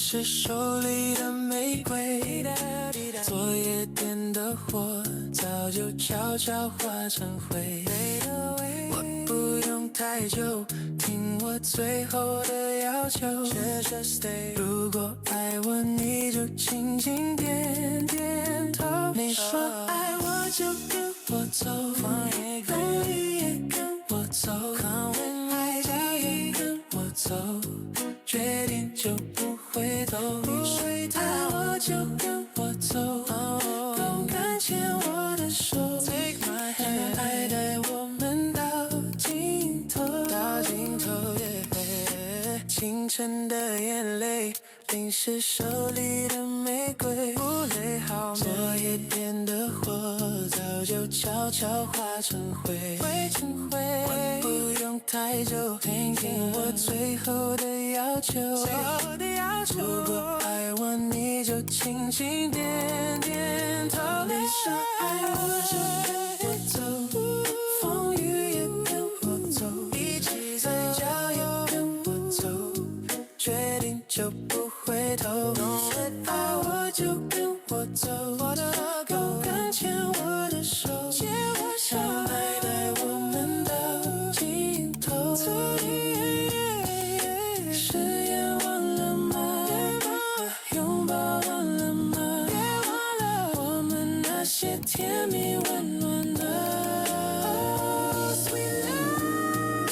是手里的玫瑰，昨夜点的火早就悄悄化成灰。我不用太久，听我最后的要求。如果爱我，你就轻轻点点头。你说爱我就跟我走，风雨也跟我走，海角也跟我走，决定就不回头。你说爱我就跟我走，勇敢牵我的手，爱带我们到尽头，清晨的眼泪淋湿手里的玫瑰，昨夜点的火早就悄悄化成灰。我不用太久，听我最后的要求。如果爱我，你就轻轻点点头。你说爱我就跟我走，风雨也跟我走，海角也跟我走，决定就不回头。你说爱我就跟我走，勇敢牵我的手，爱带我们到尽头。誓言忘了吗？拥抱忘了吗？我们那些甜蜜温暖的sweet love。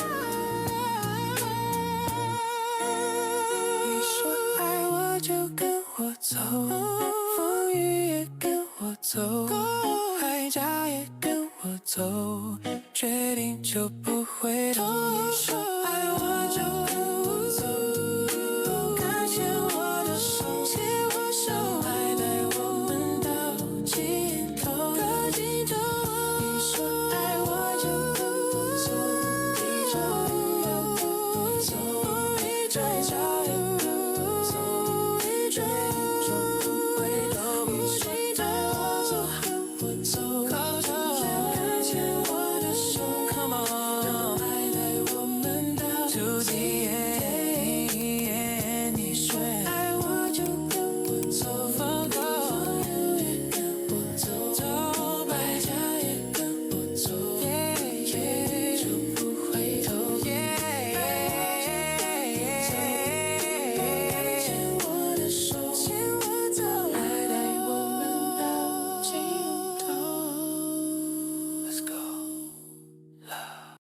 你说爱我就跟我走，风雨也跟我走，海角也跟我走，决定就不回头。你说爱我就跟我走，勇敢牵我的手，爱带我们到尽头。你说爱我就跟我走，地球也跟我走，海角也跟我走，决定就不回头。你说爱我就跟我走，勇敢牵我的手，爱带我们到尽头。你说爱我就跟我走，风雨也跟我走，海角也跟我走，决定就不回头。牵我的手，爱带我们到尽头。Let's go, love.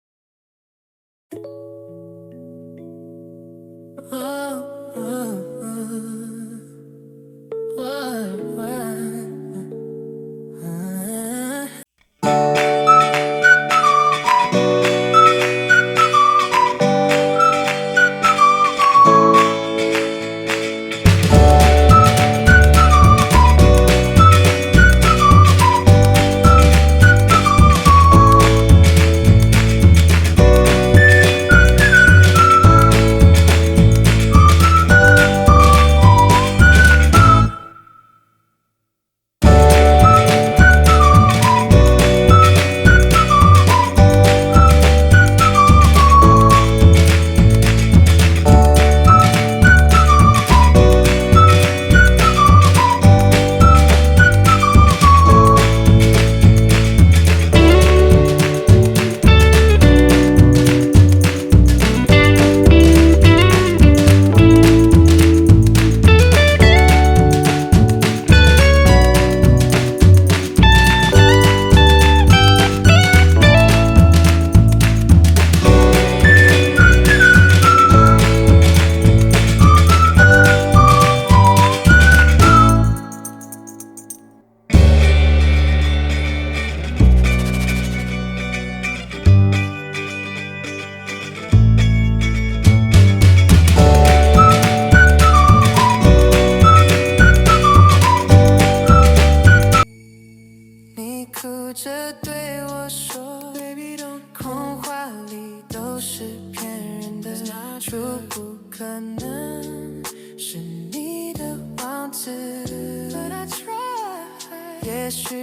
你哭着对我说 Baby don't， 童话里都是骗人的，就不可能是你的王子。But I try， 也许